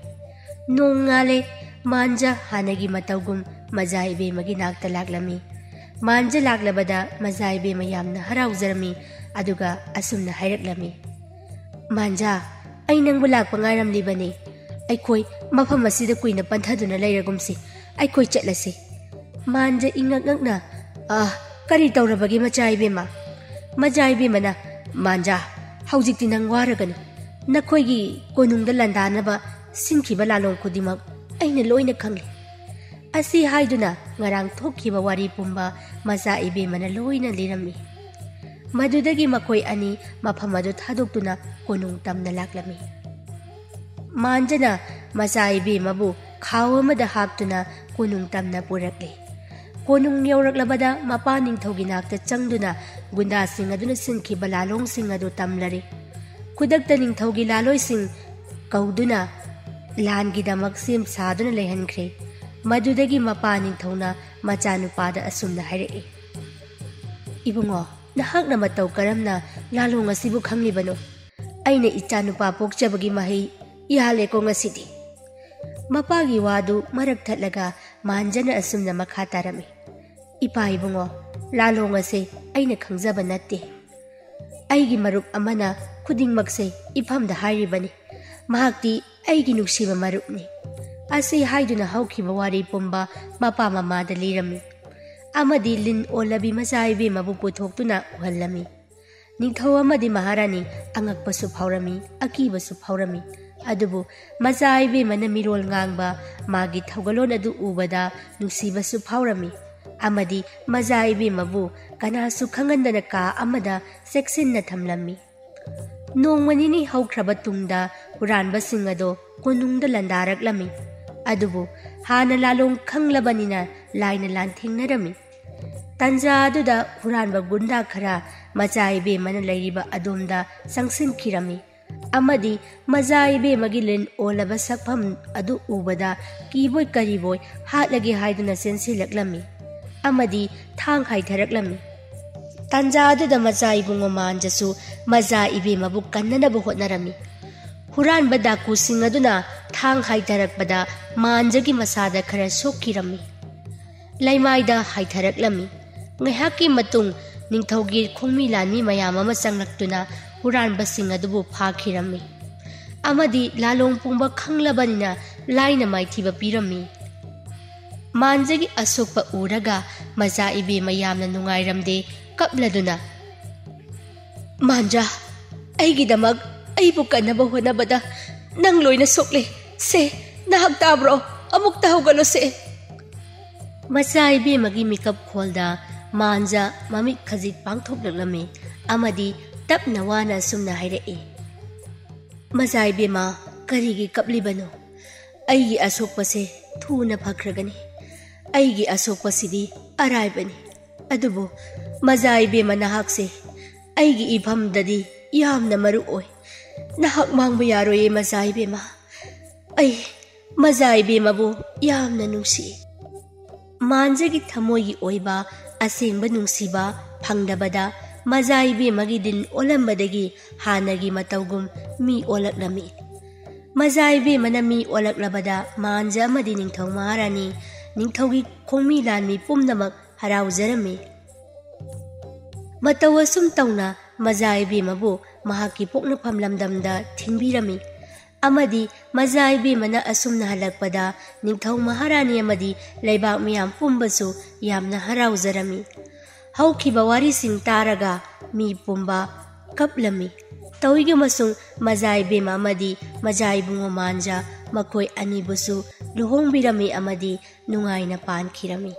ꯅꯣꯡꯉꯥꯜꯂꯦ. ꯃꯥꯟꯖ ꯍꯥꯟꯅꯒꯤ ꯃꯇꯧꯒꯨꯝ ꯃꯖꯥ ꯏꯕꯦꯝꯃꯒꯤ ꯅꯥꯛꯇ ꯂꯥꯛꯂꯝꯃꯤ. ꯃꯥꯟꯖ ꯂꯥꯛꯂꯕꯗ ꯃꯖꯥ ꯏꯕꯦꯝꯃ ꯌꯥꯝꯅ ꯍꯔꯥꯎꯖꯔꯝꯃꯤ. ꯑꯗꯨꯒ ꯑꯁꯨꯝꯅ ꯍꯥꯏꯔꯛꯂꯝꯃꯤ. ꯃꯥꯟꯖ, ꯑꯩ ꯅꯪꯕꯨ ꯂꯥꯛꯄ ꯉꯥꯏꯔꯝꯂꯤꯕꯅꯤ. ꯑꯩꯈꯣꯏ ꯃꯐꯝ ꯑꯁꯤꯗ ꯀꯨꯏꯅ ꯄꯟꯊꯗꯨꯅ ꯂꯩꯔꯒꯨꯝꯁꯤ. ꯑꯩꯈꯣꯏ ꯆꯠꯂꯁꯤ. ꯃꯥꯟꯖ ꯏꯉꯛ ꯉꯛꯅ, ꯀꯔꯤ ꯇꯧꯔꯕꯒꯦ ꯃꯆꯥ ꯏꯕꯦꯝꯃ? ꯃꯖꯥ ꯏꯕꯦꯝꯃꯅ, ꯃꯥꯟꯖ, ꯍꯧꯖꯤꯛꯇꯤ ꯅꯪ ꯋꯥꯔꯒꯅꯨ. ꯅꯈꯣꯏꯒꯤ ꯀꯣꯅꯨꯡꯗ ꯂꯥꯟꯗꯥꯅꯕ ꯁꯤꯟꯈꯤꯕ ꯂꯥꯂꯣꯡ ꯈꯨꯗꯤꯡꯃꯛ ꯑꯩꯅ ꯂꯣꯏꯅ ꯈꯪꯂꯤ. ꯑꯁꯤ ꯍꯥꯏꯗꯨꯅ ꯉꯔꯥꯡ ꯊꯣꯛꯈꯤꯕ ꯋꯥꯔꯤ ꯄꯨꯝꯕ ꯃꯆꯥ ꯏꯕꯦꯝꯃꯅ ꯂꯣꯏꯅ ꯂꯤꯔꯝꯃꯤ. ꯃꯗꯨꯗꯒꯤ ꯃꯈꯣꯏ ꯑꯅꯤ ꯃꯐꯝ ꯑꯗꯨ ꯊꯥꯗꯣꯛꯇꯨꯅ ꯀꯣꯅꯨꯡ ꯇꯝꯅ ꯂꯥꯛꯂꯝꯃꯤ. ꯃꯥꯟꯖꯅ ꯃꯆꯥ ꯏꯕꯦꯝꯃꯕꯨ ꯈꯥꯎ ꯑꯃꯗ ꯍꯥꯞꯇꯨꯅ ꯀꯣꯅꯨꯡ ꯇꯝꯅ ꯄꯨꯔꯛꯂꯤ. ꯀꯣꯅꯨꯡ ꯌꯧꯔꯛꯂꯕꯗ ꯃꯄꯥ ꯅꯤꯡꯊꯧꯒꯤ ꯅꯥꯛꯇ ꯆꯪꯗꯨꯅ ꯒꯨꯟꯗꯥꯁꯤꯡ ꯑꯗꯨꯅ ꯁꯤꯟꯈꯤꯕ ꯂꯥꯂꯣꯡꯁꯤꯡ ꯑꯗꯨ ꯇꯝꯂꯔꯤ. ꯈꯨꯗꯛꯇ ꯅꯤꯡꯊꯧꯒꯤ ꯂꯥꯂꯣꯏꯁꯤꯡ ꯀꯧꯗꯨꯅ ꯂꯥꯟꯒꯤꯗꯃꯛ ꯁꯦꯝ ꯁꯥꯗꯨꯅ ꯂꯩꯍꯟꯈ꯭ꯔꯦ. ꯃꯗꯨꯗꯒꯤ ꯃꯄꯥ ꯅꯤꯡꯊꯧꯅ ꯃꯆꯥꯅꯨꯄꯥꯗ ꯑꯁꯨꯝꯅ ꯍꯥꯏꯔꯛꯏ. ꯏꯕꯨꯡꯉꯣ, ꯅꯍꯥꯛꯅ ꯃꯇꯧ ꯀꯔꯝꯅ ꯂꯥꯂꯣꯡ ꯑꯁꯤꯕꯨ ꯈꯪꯂꯤꯕꯅꯣ? ꯑꯩꯅ ꯏꯆꯥꯅꯨꯄꯥ ꯄꯣꯛꯆꯕꯒꯤ ꯃꯍꯩ ꯌꯥꯜꯂꯦꯀꯣ ꯉꯁꯤꯗꯤ. ꯃꯄꯥꯒꯤ ꯋꯥꯗꯨ ꯃꯔꯛ ꯊꯠꯂꯒ ꯃꯥꯟꯖꯅ ꯑꯁꯨꯝꯅ ꯃꯈꯥ ꯇꯥꯔꯝꯃꯤ. ꯏꯄꯥ ꯏꯕꯨꯡꯉꯣ, ꯂꯥꯂꯣꯡ ꯑꯁꯦ ꯑꯩꯅ ꯈꯪꯖꯕ ꯅꯠꯇꯦ. ꯑꯩꯒꯤ ꯃꯔꯨꯞ ꯑꯃꯅ ꯈꯨꯗꯤꯡꯃꯛꯁꯦ ꯏꯐꯝꯗ ꯍꯥꯏꯔꯤꯕꯅꯤ. ꯃꯍꯥꯛꯇꯤ ꯑꯩꯒꯤ ꯅꯨꯡꯁꯤꯕ ꯃꯔꯨꯞꯅꯤ. ꯑꯁꯤ ꯍꯥꯏꯗꯨꯅ ꯍꯧꯈꯤꯕ ꯋꯥꯔꯤ ꯄꯨꯝꯕ ꯃꯄꯥ ꯃꯃꯥꯗ ꯂꯤꯔꯝꯃꯤ. ꯑꯃꯗꯤ ꯂꯤꯟ ꯑꯣꯜꯂꯕꯤ ꯃꯆꯥ ꯏꯕꯦꯝꯃꯕꯨ ꯄꯨꯊꯣꯛꯇꯨꯅ ꯎꯍꯜꯂꯝꯃꯤ. ꯅꯤꯡꯊꯧ ꯑꯃꯗꯤ ꯃꯍꯥꯔꯥꯅꯤ ꯑꯉꯛꯄꯁꯨ ꯐꯥꯎꯔꯝꯃꯤ ꯑꯀꯤꯕꯁꯨ ꯐꯥꯎꯔꯝꯃꯤ ꯑꯗꯨꯕꯨ ꯃꯆꯥ ꯏꯕꯦꯝꯃꯅ ꯃꯤꯔꯣꯜ ꯉꯥꯡꯕ ꯃꯥꯒꯤ ꯊꯧꯒꯜꯂꯣꯟ ꯑꯗꯨ ꯎꯕꯗ ꯅꯨꯡꯁꯤꯕꯁꯨ ꯐꯥꯎꯔꯝꯃꯤ ꯑꯃꯗꯤ ꯃꯆꯥ ꯏꯕꯦꯝꯃꯕꯨ ꯀꯅꯥꯁꯨ ꯈꯪꯍꯟꯗꯅ ꯀꯥ ꯑꯃꯗ ꯆꯦꯛꯁꯤꯟꯅ ꯊꯝꯂꯝꯃꯤ ꯅꯣꯡꯃ ꯅꯤꯅꯤ ꯍꯧꯈ꯭ꯔꯕ ꯇꯨꯡꯗ ꯍꯨꯔꯥꯟꯕꯁꯤꯡ ꯑꯗꯣ ꯀꯣꯅꯨꯡꯗ ꯂꯥꯟꯗꯥꯔꯛꯂꯝꯃꯤ ꯑꯗꯨꯕꯨ ꯍꯥꯟꯅ ꯂꯥꯂꯣꯡ ꯈꯪꯂꯕꯅꯤꯅ ꯂꯥꯏꯅ ꯂꯥꯟꯊꯦꯡꯅꯔꯝꯃꯤ ꯇꯟꯖꯥ ꯑꯗꯨꯗ ꯍꯨꯔꯥꯟꯕ ꯒꯨꯟꯗꯥ ꯈꯔ ꯃꯆꯥ ꯏꯕꯦꯝꯃꯅ ꯂꯩꯔꯤꯕ ꯑꯗꯣꯝꯗ ꯆꯪꯁꯤꯟꯈꯤꯔꯝꯃꯤ ꯑꯃꯗꯤ ꯃꯆꯥ ꯏꯕꯦꯝꯃꯒꯤ ꯂꯤꯟ ꯑꯣꯜꯂꯕ ꯁꯛꯐꯝ ꯑꯗꯨ ꯎꯕꯗ ꯀꯤꯕꯣꯏ ꯀꯔꯤꯕꯣꯏ ꯍꯥꯠꯂꯒꯦ ꯍꯥꯏꯗꯨꯅ ꯆꯦꯟꯁꯤꯜꯂꯛꯂꯝꯃꯤ ꯑꯃꯗꯤ ꯊꯥꯡ ꯍꯥꯏꯊꯔꯛꯂꯝꯃꯤ ꯇꯟꯖꯥ ꯑꯗꯨꯗ ꯃꯆꯥ ꯏꯕꯨꯡꯉꯣ ꯃꯥꯟꯖꯁꯨ ꯃꯆꯥ ꯏꯕꯦꯝꯃꯕꯨ ꯀꯟꯅꯅꯕ ꯍꯣꯠꯅꯔꯝꯃꯤ ꯍꯨꯔꯥꯟꯕ ꯗꯥꯀꯨꯁꯤꯡ ꯑꯗꯨꯅ ꯊꯥꯡ ꯍꯥꯏꯊꯔꯛꯄꯗ ꯃꯥꯟꯖꯒꯤ ꯃꯁꯥꯗ ꯈꯔ ꯁꯣꯛꯈꯤꯔꯝꯃꯤ ꯂꯩꯃꯥꯏꯗ ꯍꯥꯏꯊꯔꯛꯂꯝꯃꯤ ꯉꯥꯏꯍꯥꯛꯀꯤ ꯃꯇꯨꯡ ꯅꯤꯡꯊꯧꯒꯤ ꯈꯣꯡꯃꯤ ꯂꯥꯟꯃꯤ ꯃꯌꯥꯝ ꯑꯃ ꯆꯪꯂꯛꯇꯨꯅ ꯍꯨꯔꯥꯟꯕꯁꯤꯡ ꯑꯗꯨꯕꯨ ꯐꯥꯈꯤꯔꯝꯃꯤ ꯑꯃꯗꯤ ꯂꯥꯂꯣꯡ ꯄꯨꯡꯕ ꯈꯪꯂꯕꯅꯤꯅ ꯂꯥꯏꯅ ꯃꯥꯏꯊꯤꯕ ꯄꯤꯔꯝꯃꯤ ꯃꯥꯟꯖꯒꯤ ꯑꯁꯣꯛꯄ ꯎꯔꯒ ꯃꯆꯥ ꯏꯕꯦꯝꯃ ꯌꯥꯝꯅ ꯅꯨꯡꯉꯥꯏꯔꯝꯗꯦ ꯀꯞꯂꯗꯨꯅ ꯃꯥꯟꯖꯥ ꯑꯩꯒꯤꯗꯃꯛ ꯑꯩꯕꯨ ꯀꯟꯅꯕ ꯍꯣꯠꯅꯕꯗ ꯅꯪ ꯂꯣꯏꯅ ꯁꯣꯛꯂꯦ ꯁꯦ ꯅꯍꯥꯛ ꯇꯥꯕ꯭ꯔꯣ ꯑꯃꯨꯛꯇ ꯍꯧꯒꯠꯂꯣꯁꯦ ꯃꯆꯥ ꯏꯕꯦꯝꯃꯒꯤ ꯃꯤꯀꯞ ꯈꯣꯜꯗ ꯃꯥꯟꯖ ꯃꯃꯤꯠ ꯈꯖꯤꯛ ꯄꯥꯡꯊꯣꯛꯂꯛꯂꯝꯃꯤ ꯑꯃꯗꯤ ꯇꯞꯅ ꯋꯥꯅ ꯑꯁꯨꯝꯅ ꯍꯥꯏꯔꯛꯏ ꯃꯆꯥ ꯏꯕꯦꯝꯃ ꯀꯔꯤꯒꯤ ꯀꯞꯂꯤꯕꯅꯣ ꯑꯩꯒꯤ ꯑꯁꯣꯛꯄꯁꯦ ꯊꯨꯅ ꯐꯈ꯭ꯔꯒꯅꯤ ꯑꯩꯒꯤ ꯑꯁꯣꯛꯄꯁꯤꯗꯤ ꯑꯔꯥꯏꯕꯅꯤ ꯑꯗꯨꯕꯨ ꯃꯆꯥ ꯏꯕꯦꯝꯃ ꯅꯍꯥꯛꯁꯦ ꯑꯩꯒꯤ ꯏꯐꯝꯗꯗꯤ ꯌꯥꯝꯅ ꯃꯔꯨ ꯑꯣꯏ ꯅꯍꯥꯛ ꯃꯥꯡꯕ ꯌꯥꯔꯣꯏꯌꯦ ꯃꯆꯥ ꯏꯕꯦꯝꯃ ꯑꯩ ꯃꯆꯥ ꯏꯕꯦꯝꯃꯕꯨ ꯌꯥꯝꯅ ꯅꯨꯡꯁꯤ ꯃꯥꯟꯖꯒꯤ ꯊꯃꯣꯏꯒꯤ ꯑꯣꯏꯕ ꯑꯁꯦꯡꯕ ꯅꯨꯡꯁꯤꯕ ꯐꯪꯗꯕꯗ ꯃꯆꯥ ꯏꯕꯦꯝꯃꯒꯤ ꯗꯤꯟ ꯑꯣꯜꯂꯝꯕꯗꯒꯤ ꯍꯥꯟꯅꯒꯤ ꯃꯇꯧꯒꯨꯝ ꯃꯤ ꯑꯣꯜꯂꯛꯂꯝꯃꯤ ꯃꯆꯥ ꯏꯕꯦꯝꯃꯅ ꯃꯤ ꯑꯣꯜꯂꯛꯂꯕꯗ ꯃꯥꯟꯖ ꯑꯃꯗꯤ ꯅꯤꯡꯊꯧ ꯃꯍꯥꯔꯥꯅꯤ ꯅꯤꯡꯊꯧꯒꯤ ꯈꯣꯡꯃꯤ ꯂꯥꯟꯃꯤ ꯄꯨꯝꯅꯃꯛ ꯍꯔꯥꯎꯖꯔꯝꯃꯤ ꯃꯇꯧ ꯑꯁꯨꯝ ꯇꯧꯅ ꯃꯆꯥ ꯏꯕꯦꯝꯃꯕꯨ ꯃꯍꯥꯛꯀꯤ ꯄꯣꯛꯅꯐꯝ ꯂꯝꯗꯝꯗ ꯊꯤꯟꯕꯤꯔꯝꯃꯤ ꯑꯃꯗꯤ ꯃꯆꯥ ꯏꯕꯦꯝꯃꯅ ꯑꯁꯨꯝꯅ ꯍꯜꯂꯛꯄꯗ ꯅꯤꯡꯊꯧ ꯃꯍꯥꯔꯥꯅꯤ ꯑꯃꯗꯤ ꯂꯩꯕꯥꯛ ꯃꯤꯌꯥꯝ ꯄꯨꯝꯕꯁꯨ ꯌꯥꯝꯅ ꯍꯔꯥꯎꯖꯔꯝꯃꯤ ꯍꯧꯈꯤꯕ ꯋꯥꯔꯤꯁꯤꯡ ꯇꯥꯔꯒ ꯃꯤ ꯄꯨꯝꯕ ꯀꯞꯂꯝꯃꯤ ꯇꯧꯏꯒꯨꯝꯕꯁꯨꯡ ꯃꯆꯥ ꯏꯕꯦꯝꯃ ꯑꯃꯗꯤ ꯃꯆꯥ ꯏꯕꯨꯡꯉꯣ ꯃꯥꯟꯖ ꯃꯈꯣꯏ ꯑꯅꯤꯕꯨꯁꯨ ꯂꯨꯍꯣꯡꯕꯤꯔꯝꯃꯤ ꯑꯃꯗꯤ ꯅꯨꯡꯉꯥꯏꯅ ꯄꯥꯟꯈꯤꯔꯝꯃꯤ